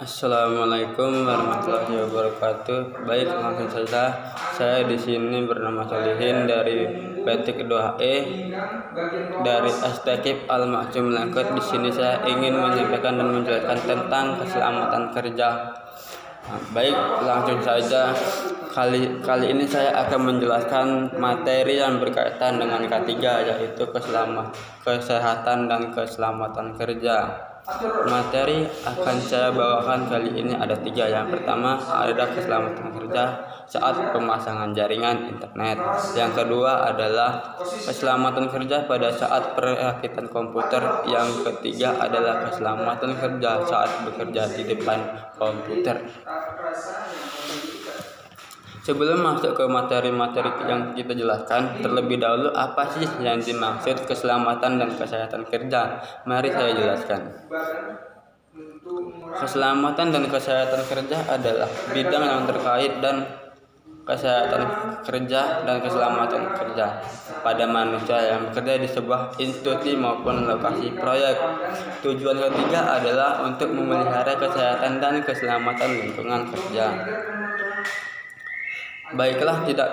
Assalamualaikum warahmatullahi wabarakatuh. Baik, langsung saja. Saya di sini bernama Solihin dari PT Kedua dari STKIP Al-Ma'jum Langkut. Di sini saya ingin menyampaikan dan menjelaskan tentang keselamatan kerja. Baik, langsung saja. Kali ini saya akan menjelaskan materi yang berkaitan dengan K3, yaitu kesehatan dan keselamatan kerja. Materi akan saya bawakan kali ini ada 3. Yang pertama adalah keselamatan kerja saat pemasangan jaringan internet. Yang kedua adalah keselamatan kerja pada saat perakitan komputer. Yang ketiga adalah keselamatan kerja saat bekerja di depan komputer. Sebelum masuk ke materi-materi yang kita jelaskan, terlebih dahulu apa sih yang dimaksud keselamatan dan kesehatan kerja? Mari saya jelaskan. Keselamatan dan kesehatan kerja adalah bidang yang terkait dan kesehatan kerja dan keselamatan kerja pada manusia yang bekerja di sebuah institusi maupun lokasi proyek. Tujuan ketiga adalah untuk memelihara kesehatan dan keselamatan lingkungan kerja. Baiklah, tidak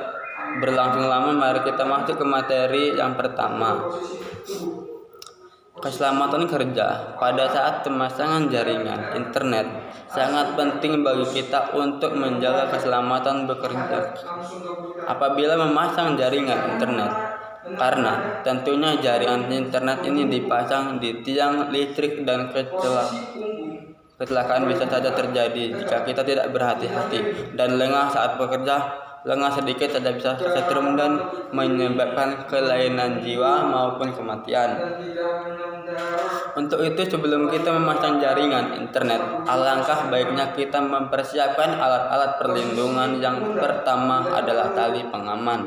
berlangsung lama, mari kita masuk ke materi yang pertama. Keselamatan kerja pada saat pemasangan jaringan internet sangat penting bagi kita untuk menjaga keselamatan bekerja apabila memasang jaringan internet, karena tentunya jaringan internet ini dipasang di tiang listrik dan kecelakaan bisa saja terjadi jika kita tidak berhati-hati dan lengah saat bekerja. Lengah sedikit saja bisa kesetrum dan menyebabkan kelainan jiwa maupun kematian. Untuk itu, sebelum kita memasang jaringan internet, alangkah baiknya kita mempersiapkan alat-alat perlindungan. Yang pertama adalah tali pengaman.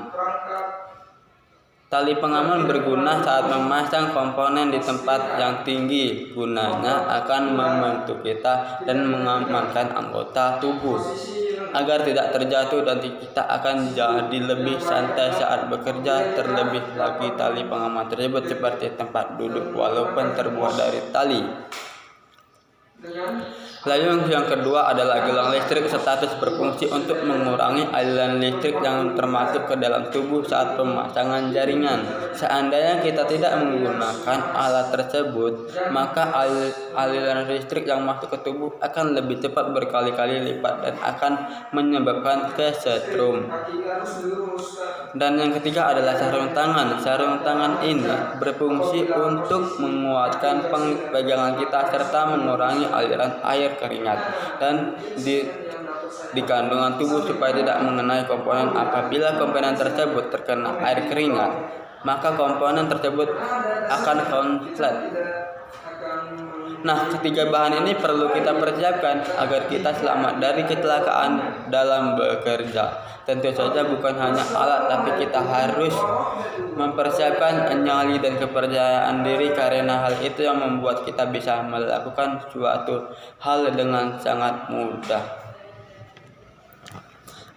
Tali pengaman berguna saat memasang komponen di tempat yang tinggi. Gunanya akan membantu kita dan mengamankan anggota tubuh agar tidak terjatuh dan kita akan jadi lebih santai saat bekerja. Terlebih lagi, tali pengaman tersebut seperti tempat duduk walaupun terbuat dari tali. Lalu yang kedua adalah gelang listrik. Status berfungsi untuk mengurangi aliran listrik yang termasuk ke dalam tubuh saat pemasangan jaringan. Seandainya kita tidak menggunakan alat tersebut, maka aliran listrik yang masuk ke tubuh akan lebih cepat berkali-kali lipat dan akan menyebabkan kesetrum. Dan yang ketiga adalah sarung tangan. Sarung tangan ini berfungsi untuk menguatkan pegangan kita serta mengurangi aliran air keringat dan di kandungan tubuh supaya tidak mengenai komponen. Apabila komponen tersebut terkena air keringat, maka komponen tersebut akan konslet. Nah, ketiga bahan ini perlu kita persiapkan agar kita selamat dari kecelakaan dalam bekerja. Tentu saja bukan hanya alat, tapi kita harus mempersiapkan nyali dan kepercayaan diri, karena hal itu yang membuat kita bisa melakukan suatu hal dengan sangat mudah.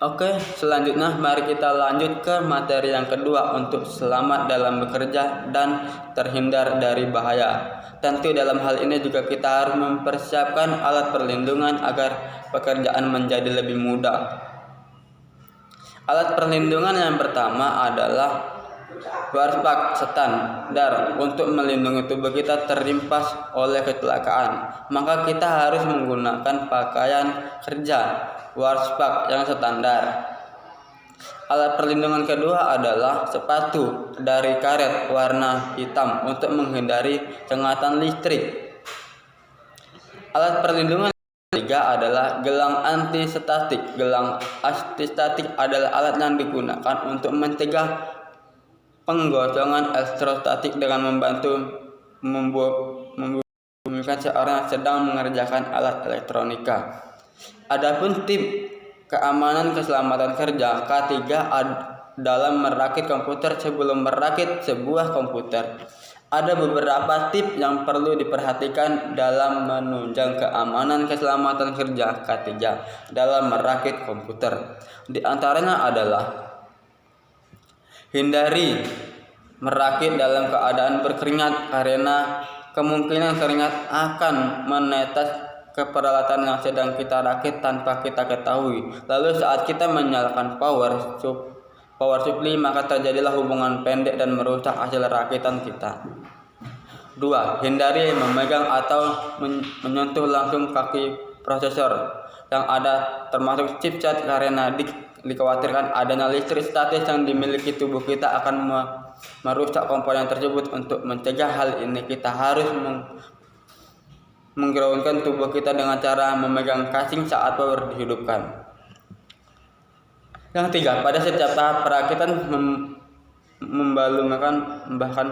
Oke, selanjutnya mari kita lanjut ke materi yang kedua untuk selamat dalam bekerja dan terhindar dari bahaya. Tentu dalam hal ini juga kita harus mempersiapkan alat perlindungan agar pekerjaan menjadi lebih mudah. Alat perlindungan yang pertama adalah warpak standar untuk melindungi tubuh kita terimpas oleh kecelakaan. Maka kita harus menggunakan pakaian kerja warpak yang standar. Alat perlindungan kedua adalah sepatu dari karet warna hitam untuk menghindari sengatan listrik. Alat perlindungan ketiga adalah gelang antistatik. Gelang antistatik adalah alat yang digunakan untuk mencegah penggosongan elektrostatik dengan membantu membumikan seorang yang sedang mengerjakan alat elektronika. Adapun tip keamanan keselamatan kerja K3 dalam merakit komputer. Sebelum merakit sebuah komputer, ada beberapa tips yang perlu diperhatikan dalam menunjang keamanan keselamatan kerja K3 dalam merakit komputer. Di antaranya adalah hindari merakit dalam keadaan berkeringat, karena kemungkinan keringat akan menetes ke peralatan yang sedang kita rakit tanpa kita ketahui. Lalu saat kita menyalakan power supply, maka terjadilah hubungan pendek dan merusak hasil rakitan kita. 2. Hindari memegang atau menyentuh langsung kaki prosesor yang ada, termasuk chipset, karena dikhawatirkan adanya listrik statis yang dimiliki tubuh kita akan merusak komponen tersebut. Untuk mencegah hal ini, kita harus menggroundkan tubuh kita dengan cara memegang casing saat power dihidupkan. Yang 3, pada setiap tahap perakitan bahkan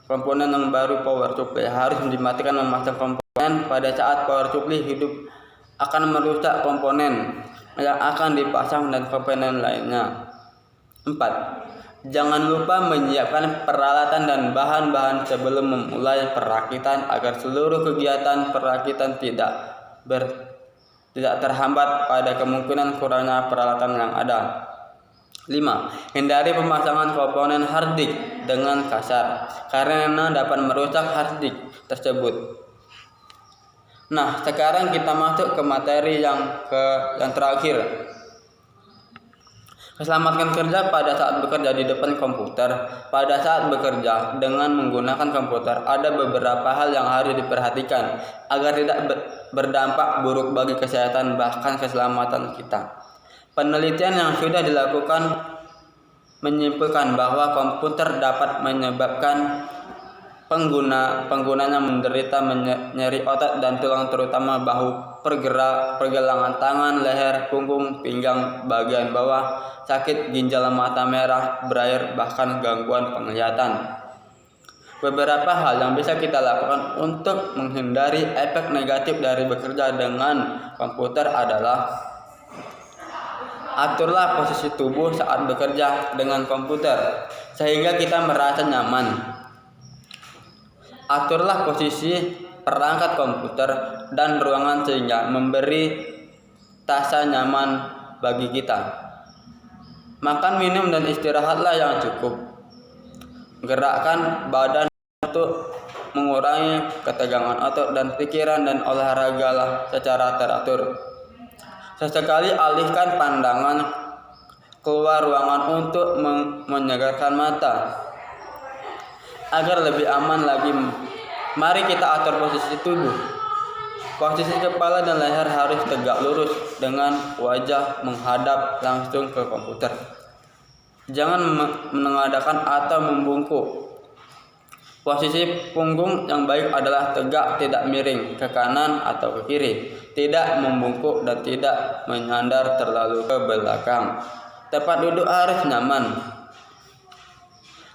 komponen yang baru power supply harus dimatikan. Memasang komponen pada saat power supply hidup akan merusak komponen yang akan dipasang dan komponen lainnya. 4. Jangan lupa menyiapkan peralatan dan bahan-bahan sebelum memulai perakitan agar seluruh kegiatan perakitan tidak terhambat pada kemungkinan kurangnya peralatan yang ada. 5. Hindari pemasangan komponen hard disk dengan kasar karena dapat merusak hard disk tersebut. Nah, sekarang kita masuk ke materi yang terakhir. Selamatkan kerja pada saat bekerja di depan komputer. Pada saat bekerja dengan menggunakan komputer, ada beberapa hal yang harus diperhatikan agar tidak berdampak buruk bagi kesehatan bahkan keselamatan kita. Penelitian yang sudah dilakukan menyimpulkan bahwa komputer dapat menyebabkan penggunanya menderita nyeri otot dan tulang, terutama bahu, pergelangan tangan, leher, punggung, pinggang bagian bawah, sakit ginjal, mata merah, berair, bahkan gangguan penglihatan. Beberapa hal yang bisa kita lakukan untuk menghindari efek negatif dari bekerja dengan komputer adalah: aturlah posisi tubuh saat bekerja dengan komputer sehingga kita merasa nyaman. Aturlah posisi perangkat komputer dan ruangan sehingga memberi rasa nyaman bagi kita. Makan, minum, dan istirahatlah yang cukup. Gerakkan badan untuk mengurangi ketegangan otot dan pikiran, dan olahragalah secara teratur. Sesekali alihkan pandangan keluar ruangan untuk menyegarkan mata. Agar lebih aman lagi, mari kita atur posisi tubuh. Posisi kepala dan leher harus tegak lurus dengan wajah menghadap langsung ke komputer. Jangan menengadahkan atau membungkuk. Posisi punggung yang baik adalah tegak, tidak miring ke kanan atau ke kiri, tidak membungkuk dan tidak menyandar terlalu ke belakang. Tempat duduk harus nyaman.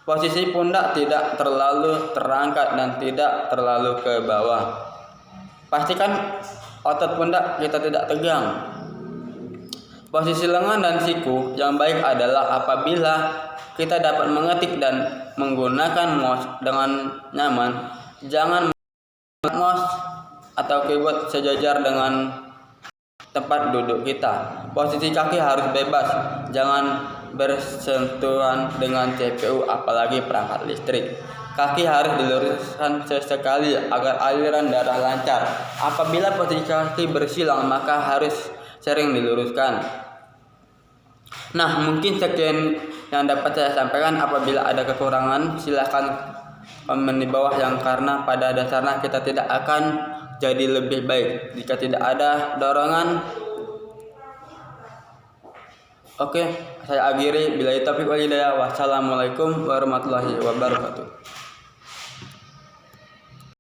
Posisi pundak tidak terlalu terangkat dan tidak terlalu ke bawah. Pastikan otot pundak kita tidak tegang. Posisi lengan dan siku yang baik adalah apabila kita dapat mengetik dan menggunakan mouse dengan nyaman. Jangan mouse atau keyboard sejajar dengan tempat duduk kita. Posisi kaki harus bebas, jangan bersentuhan dengan CPU apalagi perangkat listrik. Kaki harus diluruskan sesekali agar aliran darah lancar. Apabila posisi kaki bersilang, maka harus sering diluruskan. Nah, mungkin sekian yang dapat saya sampaikan. Apabila ada kekurangan, silakan komen di bawah, yang karena pada dasarnya kita tidak akan jadi lebih baik jika tidak ada dorongan. Oke, saya akhiri. Billahi taufiq wal hidayah. Wassalamualaikum warahmatullahi wabarakatuh.